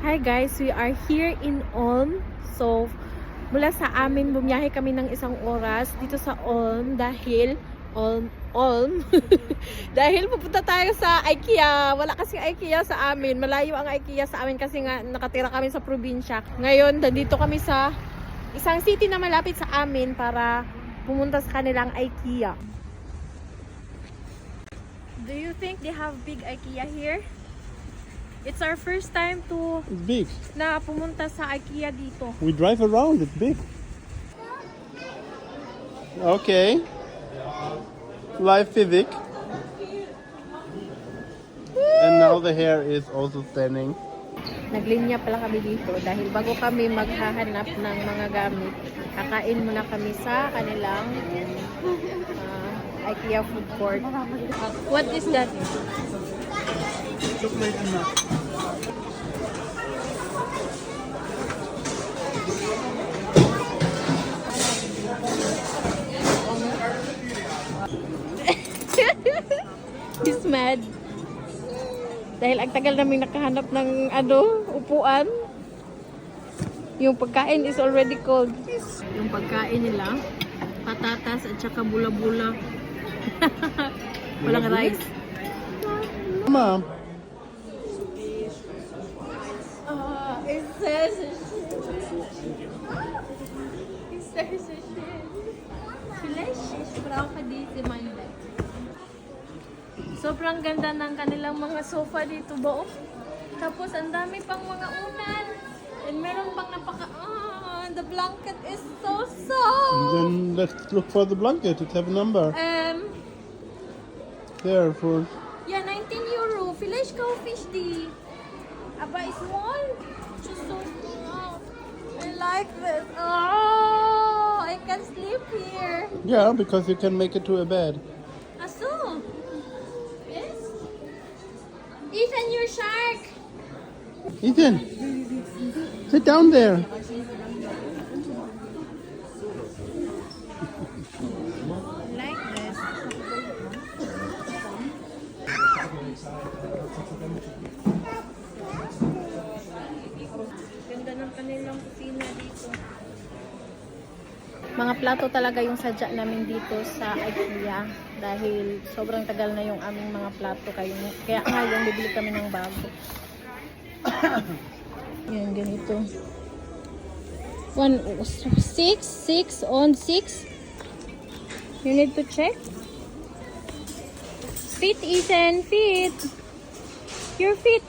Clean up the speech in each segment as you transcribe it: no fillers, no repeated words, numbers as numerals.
Hi guys, we are here in Ulm. So, mula sa amin, bumiyahe kami ng isang oras dito sa Ulm dahil Ulm. Dahil pupunta tayo sa IKEA. Wala kasi IKEA sa amin. Malayo ang IKEA sa amin kasi nga nakatira kami sa probinsya. Ngayon, nandito kami sa isang city na malapit sa amin para pumunta sa kanilang IKEA. Do you think they have big IKEA here? It's our first time to It's big. na pumunta sa IKEA dito. We drive around. It's big. Okay. Live physic. And now the hair is also standing. Naglinya pala kami dito dahil bago kami maghahanap ng mga gamit, kakain muna kami sa kanilang IKEA food court. What is that? Chocolate nut. He's mad. Dahil ang tagal namin nakahanap ng upuan. Yung pagkain is already cold. Yung pagkain nila, patatas at saka bula-bula. Walang rice. Mama. It says sobrang ganda ng kanilang mga sofa dito ba? Tapos ang dami pang mga unan. And meron pang the blanket is so soft. Then let's look for the blanket. It have a number. There for... Yeah, 19 euro. Vielleicht kaufe ich die. Aber ist small. Just so small. I like this. Oh, I can sleep here. Yeah, because you can make it to a bed. Ach so. Yes. Ethan, your shark. Ethan, sit down there. Like this. Ganda ng kanilang kusina dito. Mga plato talaga yung sadya namin dito sa IKEA dahil sobrang tagal na yung aming mga plato kaya ngayon bibili kami ng bago. Yan, ganito. 6 on 6. You need to check. Fit, Ethan, fit. Your feet.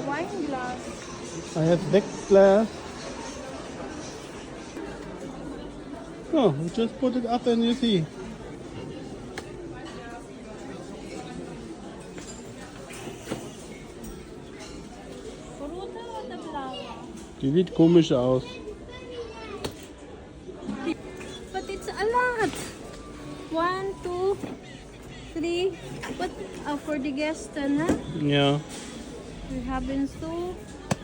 Wine glass. I have deck glass. Oh, just put it up and you see. Die sieht komisch aus. But it's a lot. 1, 2, 3. What? For the guests, huh? Yeah. We have been so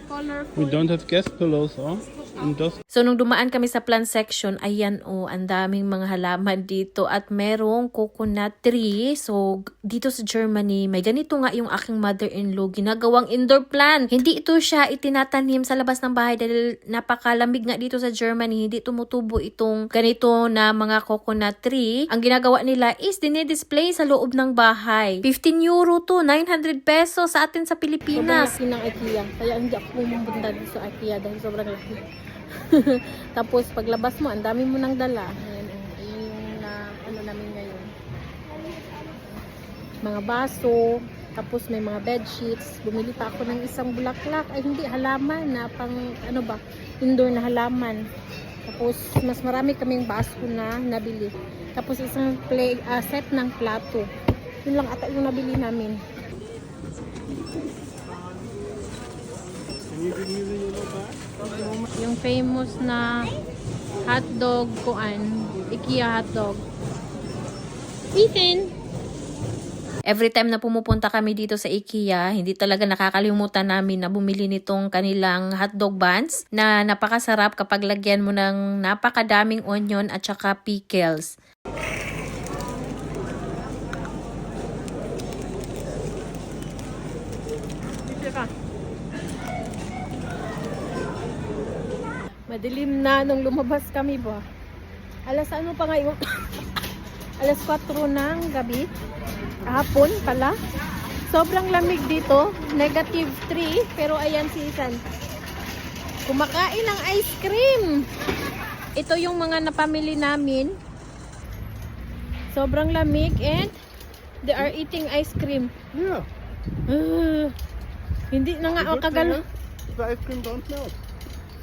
colorful. We don't have guest pillows, oh? And those... So, nung dumaan kami sa plant section, ayan ang daming mga halaman dito at merong coconut tree. So, dito sa Germany, may ganito nga yung aking mother-in-law, ginagawang indoor plant. Hindi ito siya itinatanim sa labas ng bahay dahil napakalamig nga dito sa Germany. Hindi tumutubo itong ganito na mga coconut tree. Ang ginagawa nila is dinidisplay sa loob ng bahay. 15 euro to, 900 pesos sa atin sa Pilipinas. Sobrang laki ng IKEA. Kaya hindi ako pumunta dito sa IKEA dahil sobrang laki. Tapos paglabas mo, ang dami mo nang dala. Ayan, yung namin ngayon. Mga baso, tapos may mga bed sheets. Bumili pa ako ng isang bulaklak. Ay hindi, halaman na pang indoor na halaman. Tapos mas marami kaming baso na nabili. Tapos isang set ng plato. Yun lang ata yung nabili namin. Yung famous na hotdog IKEA hotdog. Ethan! Every time na pumupunta kami dito sa IKEA, hindi talaga nakakalimutan namin na bumili nitong kanilang hotdog buns na napakasarap kapag lagyan mo ng napakadaming onion at saka pickles. Teka. Madilim na nung lumabas kami ba. Alas ano pa ngayon? Alas 4 ng gabi. Hapon pala. Sobrang lamig dito. -3. Pero ayan si Isan. Kumakain ng ice cream. Ito yung mga napamili namin. Sobrang lamig and they are eating ice cream. Yeah. Hindi na nga The good makagal. thing is, the ice cream don't melt.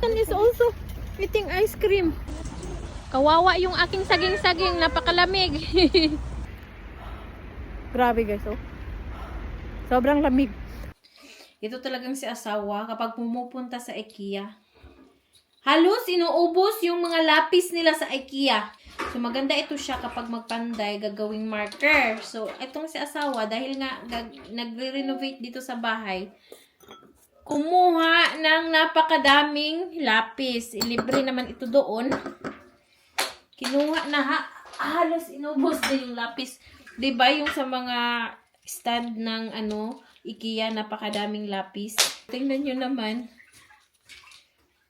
Isan is also eating ice cream. Kawawa yung aking saging-saging. Napakalamig. Grabe guys, oh. Sobrang lamig. Ito talagang si asawa kapag pumupunta sa IKEA. Halos inuubos yung mga lapis nila sa IKEA. So maganda ito siya kapag magpanday, gagawing marker. So itong si asawa, dahil nga nagre-renovate dito sa bahay, kumuha ng napakadaming lapis. Libre naman ito doon. Kinuha na halos inubos din yung lapis. 'Di ba yung sa mga stand ng IKEA, napakadaming lapis. Tingnan nyo naman.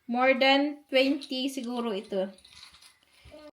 More than 20 siguro ito.